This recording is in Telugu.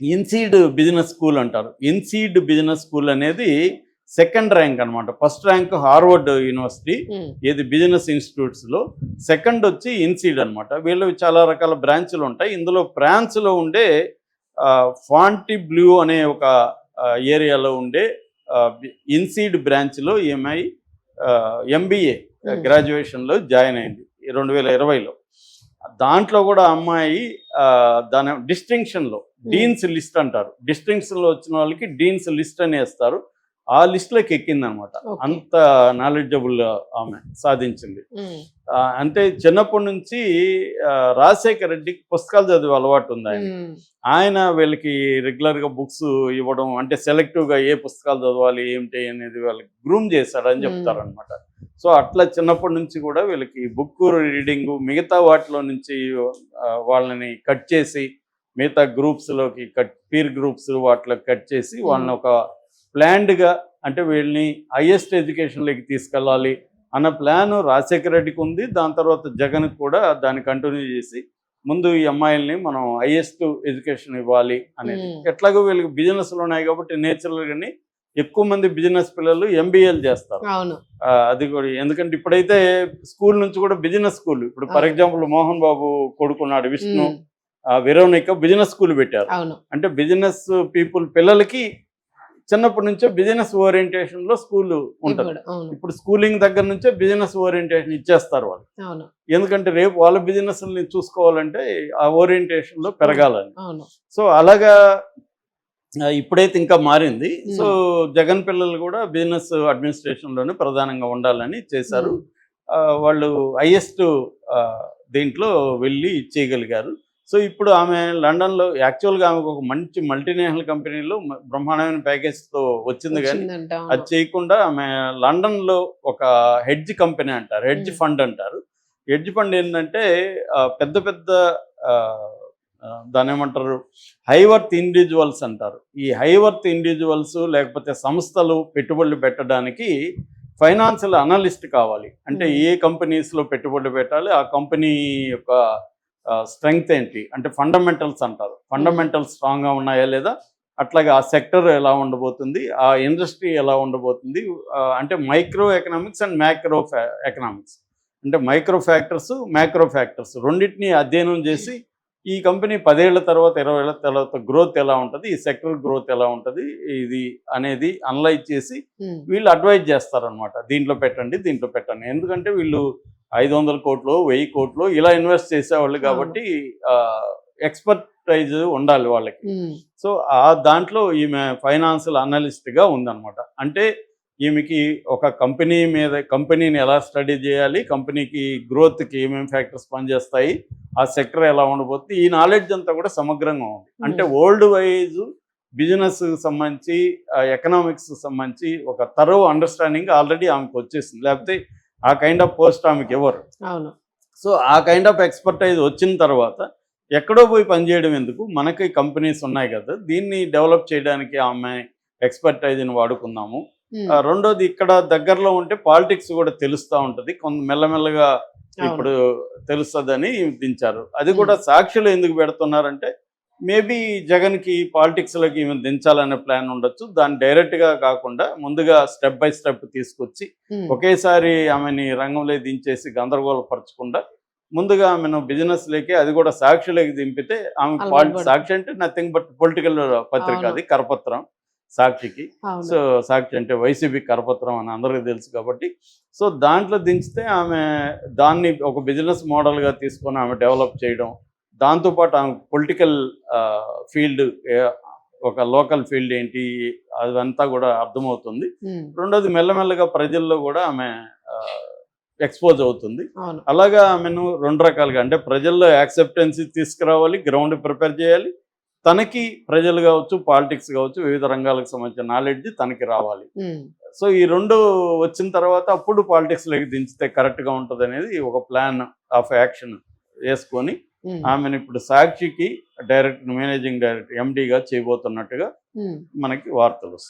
ఇన్సీడ్ బిజినెస్ స్కూల్ అంటారు. ఇన్సీడ్ బిజినెస్ స్కూల్ అనేది సెకండ్ ర్యాంక్ అనమాట. ఫస్ట్ ర్యాంక్ హార్వర్డ్ యూనివర్సిటీ, ఏది బిజినెస్ ఇన్స్టిట్యూట్స్లో. సెకండ్ వచ్చి ఇన్సీడ్ అనమాట. వీళ్ళు చాలా రకాల బ్రాంచ్లు ఉంటాయి. ఇందులో ఫ్రాన్స్లో ఉండే ఫాంటి బ్లూ అనే ఒక ఏరియాలో ఉండే ఇన్సీడ్ బ్రాంచ్లో ఈఎంఐ ఎంబీఏ గ్రాడ్యుయేషన్లో జాయిన్ అయింది 2020లో. దాంట్లో కూడా అమ్మాయి దాని డిస్టింక్షన్లో డీన్స్ లిస్ట్ అంటారు. డిస్టింక్షన్లో వచ్చిన వాళ్ళకి డీన్స్ లిస్ట్ అని వేస్తారు. ఆ లిస్ట్లోకి ఎక్కిందనమాట. అంత నాలెడ్జబుల్ ఆమె సాధించింది. అంటే చిన్నప్పటి నుంచి రాజశేఖర రెడ్డికి పుస్తకాలు చదివే అలవాటు ఉంది ఆయన వీళ్ళకి రెగ్యులర్గా బుక్స్ ఇవ్వడం, అంటే సెలెక్టివ్గా ఏ పుస్తకాలు చదవాలి ఏమిటి అనేది వాళ్ళకి గ్రూమ్ చేశాడని చెప్తారనమాట. సో అట్లా చిన్నప్పటి నుంచి కూడా వీళ్ళకి బుక్ రీడింగ్, మిగతా వాటిలో నుంచి వాళ్ళని కట్ చేసి మిగతా గ్రూప్స్లోకి పీర్ గ్రూప్స్ వాటిలోకి కట్ చేసి వాళ్ళని ఒక ప్లాన్డ్గా, అంటే వీళ్ళని హైయెస్ట్ ఎడ్యుకేషన్లోకి తీసుకెళ్ళాలి అన్న ప్లాన్ రాజశేఖర రెడ్డికి ఉంది. దాని తర్వాత జగన్కి కూడా దాన్ని కంటిన్యూ చేసి ముందు ఈ అమ్మాయిల్ని మనం హైయెస్ట్ ఎడ్యుకేషన్ ఇవ్వాలి అనేది. ఎట్లాగో వీళ్ళకి బిజినెస్లు ఉన్నాయి కాబట్టి నేచురల్గాని ఎక్కువ మంది బిజినెస్ పిల్లలు ఎంబీఏలు చేస్తారు. అది కూడా ఎందుకంటే ఇప్పుడైతే స్కూల్ నుంచి కూడా బిజినెస్ స్కూల్, ఇప్పుడు ఫర్ ఎగ్జాంపుల్ మోహన్ బాబు కొడుకున్నాడు విష్ణు, వెరోనిక బిజినెస్ స్కూల్ పెట్టారు. అంటే బిజినెస్ పీపుల్ పిల్లలకి చిన్నప్పటి నుంచే బిజినెస్ ఓరియంటేషన్ లో స్కూల్ ఉంటుంది. ఇప్పుడు స్కూలింగ్ దగ్గర నుంచే బిజినెస్ ఓరియంటేషన్ ఇచ్చేస్తారు వాళ్ళు. ఎందుకంటే రేపు వాళ్ళ బిజినెస్ చూసుకోవాలంటే ఆ ఓరియంటేషన్ లో పెరగాలని. సో అలాగా ఇప్పుడైతే ఇంకా మారింది. సో జగన్ పిల్లలు కూడా బిజినెస్ అడ్మినిస్ట్రేషన్ లోనే ప్రధానంగా ఉండాలని చేశారు. వాళ్ళు హైయెస్ట్ దీంట్లో వెళ్ళి చేయగలిగారు. సో ఇప్పుడు ఆమె లండన్లో యాక్చువల్గా ఆమెకు ఒక మంచి మల్టీనేషనల్ కంపెనీలో బ్రహ్మాండమైన ప్యాకేజ్తో వచ్చింది, కానీ అది చేయకుండా ఆమె లండన్లో ఒక హెడ్జ్ కంపెనీ అంటారు, హెడ్జ్ ఫండ్ అంటారు. హెడ్జ్ ఫండ్ ఏంటంటే పెద్ద పెద్ద దాని ఏమంటారు హైవర్త్ ఇండివిజువల్స్ అంటారు. ఈ హైవర్త్ ఇండివిజువల్స్ లేకపోతే సంస్థలు పెట్టుబడులు పెట్టడానికి ఫైనాన్షియల్ అనలిస్ట్ కావాలి. అంటే ఏ కంపెనీస్లో పెట్టుబడులు పెట్టాలి, ఆ కంపెనీ యొక్క స్ట్రెంగ్త్ ఏంటి, అంటే ఫండమెంటల్స్ అంటారు. ఫండమెంటల్స్ స్ట్రాంగ్గా ఉన్నాయా లేదా, అట్లాగే ఆ సెక్టర్ ఎలా ఉండబోతుంది, ఆ ఇండస్ట్రీ ఎలా ఉండబోతుంది, అంటే micro economics and macro economics, అంటే మైక్రో ఫ్యాక్టర్స్ మ్యాక్రో ఫ్యాక్టర్స్ రెండింటినీ అధ్యయనం చేసి ఈ కంపెనీ 10 ఏళ్ల తర్వాత 20 ఏళ్ల తర్వాత గ్రోత్ ఎలా ఉంటుంది, ఈ సెక్టర్ గ్రోత్ ఎలా ఉంటుంది ఇది అనేది అనలైజ్ చేసి వీళ్ళు అడ్వైజ్ చేస్తారనమాట. దీంట్లో పెట్టండి, దీంట్లో పెట్టండి. ఎందుకంటే వీళ్ళు 500 కోట్లు 1000 కోట్లు ఇలా ఇన్వెస్ట్ చేసేవాళ్ళు కాబట్టి ఎక్స్పర్టైజ్ ఉండాలి వాళ్ళకి. సో ఆ దాంట్లో ఈమె ఫైనాన్షియల్ అనలిస్ట్గా ఉందన్నమాట. అంటే ఈమెకి ఒక కంపెనీని ఎలా స్టడీ చేయాలి, కంపెనీకి గ్రోత్కి ఏమేమి ఫ్యాక్టర్స్ పనిచేస్తాయి, ఆ సెక్టర్ ఎలా ఉండబోతుంది, ఈ నాలెడ్జ్ అంతా కూడా సమగ్రంగా ఉంది. అంటే వరల్డ్ వైజ్ బిజినెస్ సంబంధించి ఎకనామిక్స్ సంబంధించి ఒక థరో అండర్స్టాండింగ్ ఆల్రెడీ ఆమెకు వచ్చేసింది. లేకపోతే ఆ కైండ్ ఆఫ్ పోస్ట్ ఆమెకి ఎవరు. సో ఆ కైండ్ ఆఫ్ ఎక్స్పర్టైజ్ వచ్చిన తర్వాత ఎక్కడో పోయి పనిచేయడం ఎందుకు, మనకి కంపెనీస్ ఉన్నాయి కదా, దీన్ని డెవలప్ చేయడానికి ఆమె ఎక్స్పర్టైజ్ని వాడుకుందాము. రెండోది ఇక్కడ దగ్గరలో ఉంటే పాలిటిక్స్ కూడా తెలుస్తూ ఉంటుంది, కొంత మెల్లమెల్లగా ఇప్పుడు తెలుస్తుందని దించారు. అది కూడా సాక్షులు ఎందుకు పెడుతున్నారంటే మేబీ జగన్కి పాలిటిక్స్లోకి ఈమె దించాలనే ప్లాన్ ఉండొచ్చు. దాన్ని డైరెక్ట్గా కాకుండా ముందుగా స్టెప్ బై స్టెప్ తీసుకొచ్చి ఒకేసారి ఆమెని రంగంలో దించేసి గందరగోళపరచకుండా ముందుగా ఆమెను బిజినెస్లోకి, అది కూడా సాక్షులకి దింపితే ఆమె సాక్షి అంటే నథింగ్ బట్ పొలిటికల్ పత్రిక, అది కరపత్రం సాక్షికి. సో సాక్షి అంటే వైసీపీ కరపత్రం అని అందరికీ తెలుసు కాబట్టి, సో దాంట్లో దించితే ఆమె దాన్ని ఒక బిజినెస్ మోడల్గా తీసుకొని ఆమె డెవలప్ చేయడం, దాంతోపాటు ఆమె పొలిటికల్ ఫీల్డ్, ఒక లోకల్ ఫీల్డ్ ఏంటి అదంతా కూడా అర్థమవుతుంది. రెండోది మెల్లమెల్లగా ప్రజల్లో కూడా ఆమె ఎక్స్పోజ్ అవుతుంది. అలాగా ఆమెను 2 రకాలుగా, అంటే ప్రజల్లో యాక్సెప్టెన్సీ తీసుకురావాలి, గ్రౌండ్ ప్రిపేర్ చేయాలి, తనకి ప్రజలు కావచ్చు పాలిటిక్స్ కావచ్చు వివిధ రంగాలకు సంబంధించిన నాలెడ్జ్ తనకి రావాలి. సో ఈ 2 వచ్చిన తర్వాత అప్పుడు పాలిటిక్స్లోకి దించితే కరెక్ట్గా ఉంటుంది అనేది ఒక ప్లాన్ ఆఫ్ యాక్షన్ వేసుకొని ఆమెను ఇప్పుడు సాక్షికి మేనేజింగ్ డైరెక్టర్ ఎండీగా చేయబోతున్నట్టుగా మనకి వార్తలు వస్తాయి.